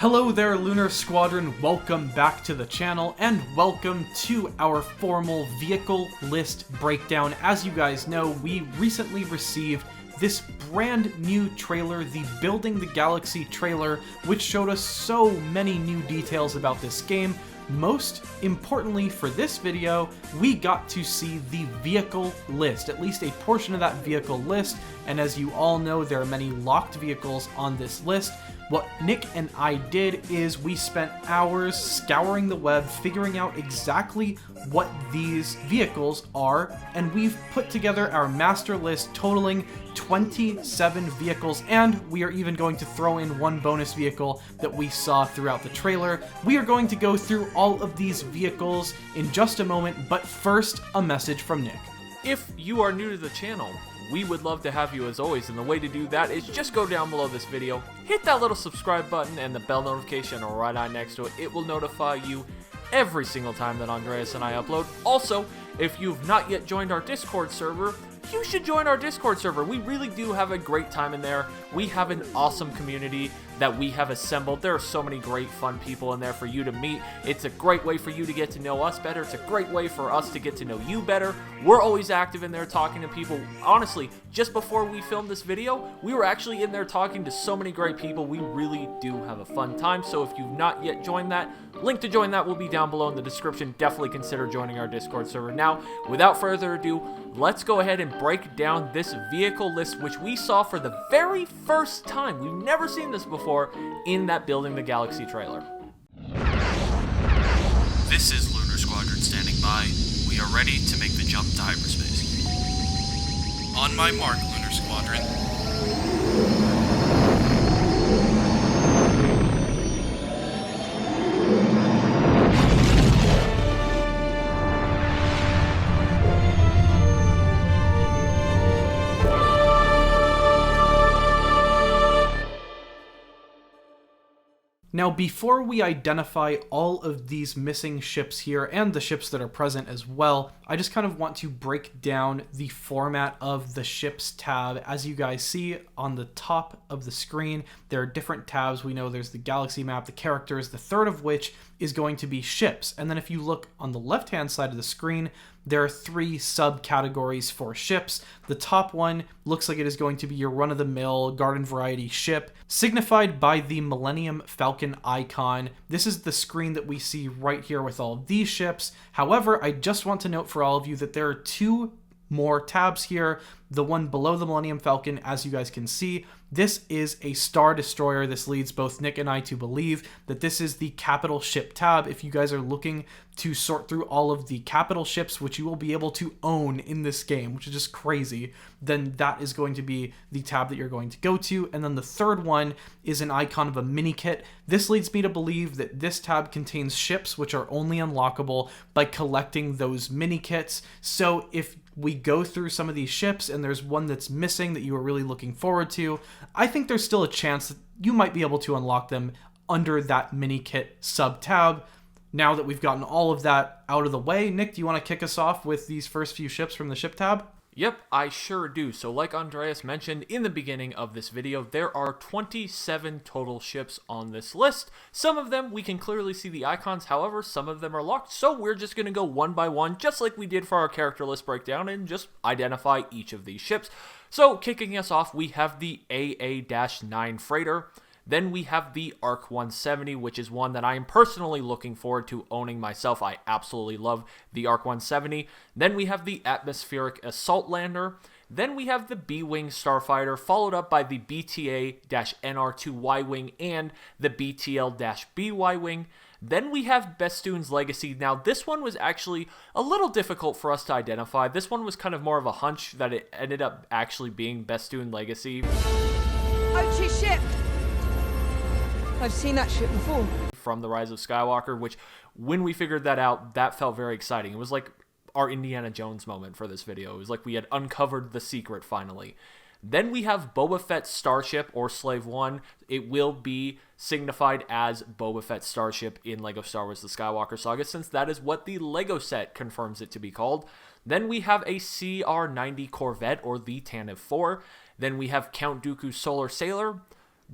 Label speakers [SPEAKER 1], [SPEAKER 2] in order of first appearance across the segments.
[SPEAKER 1] Hello there, Lunar Squadron, welcome back to the channel, and welcome to our formal vehicle list breakdown. As you guys know, we recently received this brand new trailer, the Building the Galaxy trailer, which showed us so many new details about this game. Most importantly for this video, we got to see the vehicle list, at least a portion of that vehicle list, and as you all know, there are many locked vehicles on this list. What Nick and I did is we spent hours scouring the web, figuring out exactly what these vehicles are, and we've put together our master list totaling 27 vehicles, and we are even going to throw in one bonus vehicle that we saw throughout the trailer. We are going to go through all of these vehicles in just a moment, but first, a message from Nick.
[SPEAKER 2] If you are new to the channel, we would love to have you as always, and the way to do that is just go down below this video, hit that little subscribe button and the bell notification right on next to it. It will notify you every single time that Andreas and I upload. Also, if you've not yet joined our Discord server, you should join our Discord server. We really do have a great time in there. We have an awesome community that we have assembled. There are so many great fun people in there for you to meet. It's a great way for you to get to know us better. It's a great way for us to get to know you better. We're always active in there talking to people. Honestly, just before we filmed this video, we were actually in there talking to so many great people. We really do have a fun time. So if you've not yet joined that, link to join that will be down below in the description. Definitely consider joining our Discord server. Now, without further ado, let's go ahead and break down this vehicle list, which we saw for the very first time. We've never seen this before in that Building the Galaxy trailer.
[SPEAKER 3] This is Lunar Squadron standing by. We are ready to make the jump to hyperspace. On my mark, Lunar Squadron.
[SPEAKER 1] Now, before we identify all of these missing ships here, and the ships that are present as well, I just kind of want to break down the format of the ships tab. As you guys see on the top of the screen, there are different tabs. We know there's the galaxy map, the characters, the third of which is going to be ships. And then if you look on the left-hand side of the screen, there are three subcategories for ships. The top one looks like it is going to be your run-of-the-mill garden variety ship, signified by the Millennium Falcon icon. This is the screen that we see right here with all of these ships. However, I just want to note for all of you that there are two more tabs here. The one below the Millennium Falcon, as you guys can see, this is a Star Destroyer. This leads both Nick and I to believe that this is the capital ship tab. If you guys are looking to sort through all of the capital ships, which you will be able to own in this game, which is just crazy, then that is going to be the tab that you're going to go to. And then the third one is an icon of a mini kit. This leads me to believe that this tab contains ships which are only unlockable by collecting those mini kits. So if we go through some of these ships and there's one that's missing that you are really looking forward to, I think there's still a chance that you might be able to unlock them under that mini kit sub tab. Now that we've gotten all of that out of the way, Nick, do you want to kick us off with these first few ships from the ship tab?
[SPEAKER 2] Yep, I sure do. So like Andreas mentioned in the beginning of this video, there are 27 total ships on this list. Some of them we can clearly see the icons, however, some of them are locked. So we're just going to go one by one, just like we did for our character list breakdown, and just identify each of these ships. So kicking us off, we have the AA-9 freighter. Then we have the ARC 170, which is one that I am personally looking forward to owning myself. I absolutely love the ARC 170. Then we have the Atmospheric Assault Lander. Then we have the B-Wing Starfighter, followed up by the BTA-NR2 Y-Wing and the BTL-B Y-Wing. Then we have Bestoon's Legacy. Now, this one was actually a little difficult for us to identify. This one was kind of more of a hunch that it ended up actually being Bestoon Legacy.
[SPEAKER 4] Ochi ship! I've seen that ship before.
[SPEAKER 2] From The Rise of Skywalker, which when we figured that out, that felt very exciting. It was like our Indiana Jones moment for this video. It was like we had uncovered the secret finally. Then we have Boba Fett's Starship, or Slave One. It will be signified as Boba Fett's Starship in LEGO Star Wars The Skywalker Saga, since that is what the LEGO set confirms it to be called. Then we have a CR-90 Corvette, or the Tantive 4. Then we have Count Dooku's Solar Sailor.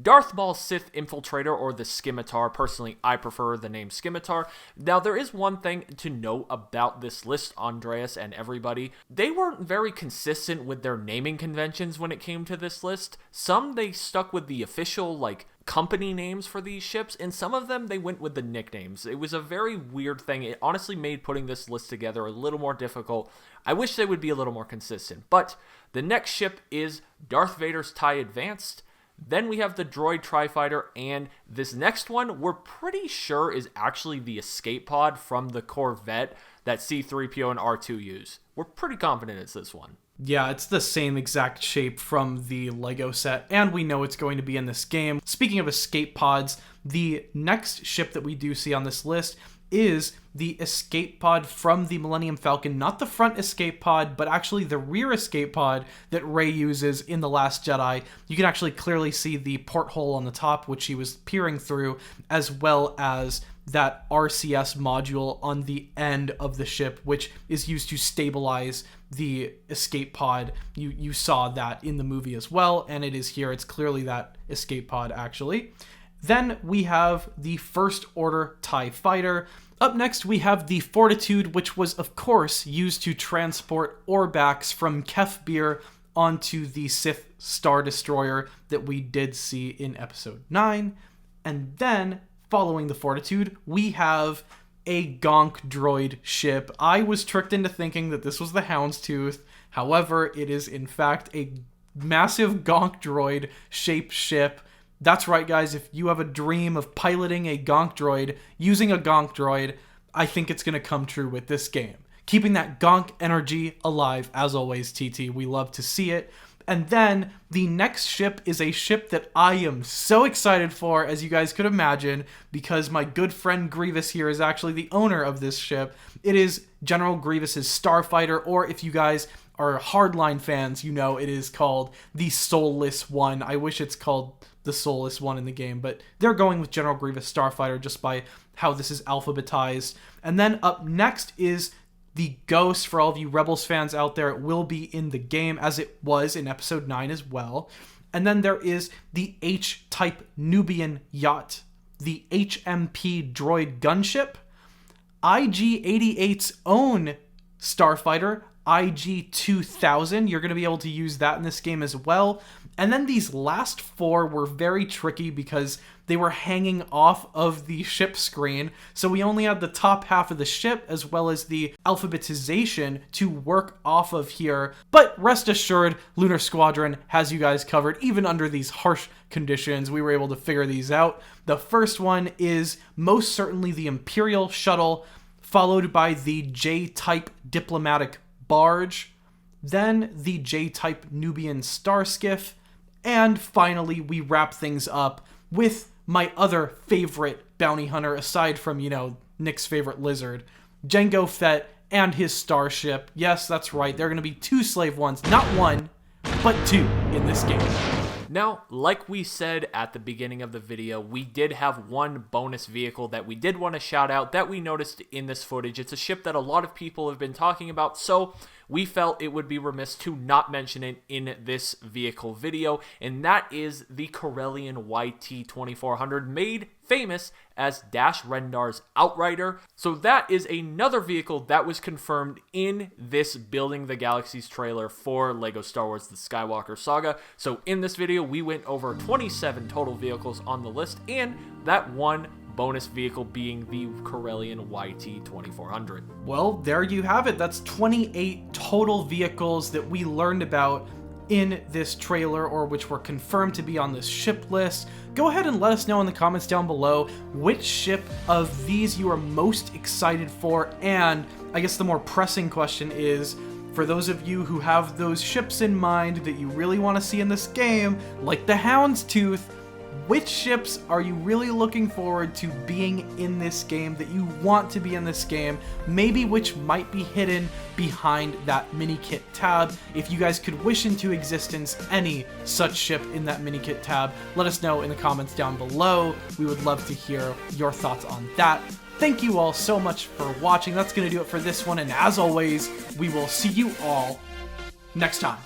[SPEAKER 2] Darth Maul's Sith Infiltrator, or the Scimitar. Personally, I prefer the name Scimitar. Now, there is one thing to note about this list, Andreas and everybody. They weren't very consistent with their naming conventions when it came to this list. Some, they stuck with the official, company names for these ships, and some of them, they went with the nicknames. It was a very weird thing. It honestly made putting this list together a little more difficult. I wish they would be a little more consistent. But the next ship is Darth Vader's TIE Advanced. Then we have the Droid Tri-Fighter, and this next one we're pretty sure is actually the escape pod from the Corvette that C-3PO and R2 use. We're pretty confident it's this one.
[SPEAKER 1] Yeah, it's the same exact shape from the Lego set, and we know it's going to be in this game. Speaking of escape pods, the next ship that we do see on this list is the escape pod from the Millennium Falcon. Not the front escape pod, but actually the rear escape pod that Rey uses in The Last Jedi. You can actually clearly see the porthole on the top, which she was peering through, as well as that RCS module on the end of the ship, which is used to stabilize the escape pod. You saw that in the movie as well, and it is here. It's clearly that escape pod, actually. Then we have the First Order TIE Fighter. Up next, we have the Fortitude, which was, of course, used to transport Orbax from Kef Bir onto the Sith Star Destroyer that we did see in Episode 9. And then, following the Fortitude, we have a Gonk droid ship. I was tricked into thinking that this was the Houndstooth. However, it is, in fact, a massive Gonk droid shaped ship. That's right, guys. If you have a dream of piloting a Gonk droid, using a Gonk droid, I think it's going to come true with this game. Keeping that Gonk energy alive, as always, TT. We love to see it. And then the next ship is a ship that I am so excited for, as you guys could imagine, because my good friend Grievous here is actually the owner of this ship. It is General Grievous's Starfighter, or if you guys are hardline fans, you know it is called the Soulless One. I wish it's called the Soulless One in the game, but they're going with General Grievous Starfighter just by how this is alphabetized. And then up next is the Ghost. For all of you Rebels fans out there, it will be in the game, as it was in Episode 9 as well. And then there is the H-type Nubian yacht, the HMP droid gunship, IG-88's own starfighter, IG-2000. You're going to be able to use that in this game as well. And then these last four were very tricky because they were hanging off of the ship screen. So we only had the top half of the ship as well as the alphabetization to work off of here. But rest assured, Lunar Squadron has you guys covered. Even under these harsh conditions, we were able to figure these out. The first one is most certainly the Imperial Shuttle, followed by the J-type diplomatic barge, then the J-type Nubian starskiff, and finally we wrap things up with my other favorite bounty hunter, aside from, Nick's favorite lizard, Jango Fett and his starship. Yes, that's right, there are going to be 2 slave ones, not 1, but 2 in this game.
[SPEAKER 2] Now, like we said at the beginning of the video, we did have one bonus vehicle that we did want to shout out that we noticed in this footage. It's a ship that a lot of people have been talking about, so we felt it would be remiss to not mention it in this vehicle video, and that is the Corellian YT-2400, made famous as Dash Rendar's Outrider. So that is another vehicle that was confirmed in this Building the Galaxies trailer for LEGO Star Wars The Skywalker Saga. So in this video, we went over 27 total vehicles on the list, and that one bonus vehicle being the Corellian YT-2400.
[SPEAKER 1] Well, there you have it. That's 28 total vehicles that we learned about in this trailer, or which were confirmed to be on this ship list. Go ahead and let us know in the comments down below which ship of these you are most excited for, and I guess the more pressing question is, for those of you who have those ships in mind that you really want to see in this game, like the Houndstooth, which ships are you really looking forward to being in this game, that you want to be in this game, maybe which might be hidden behind that mini kit tab. If you guys could wish into existence any such ship in that mini kit tab, let us know in the comments down below. We would love to hear your thoughts on that. Thank you all so much for watching. That's going to do it for this one, and as always, we will see you all next time.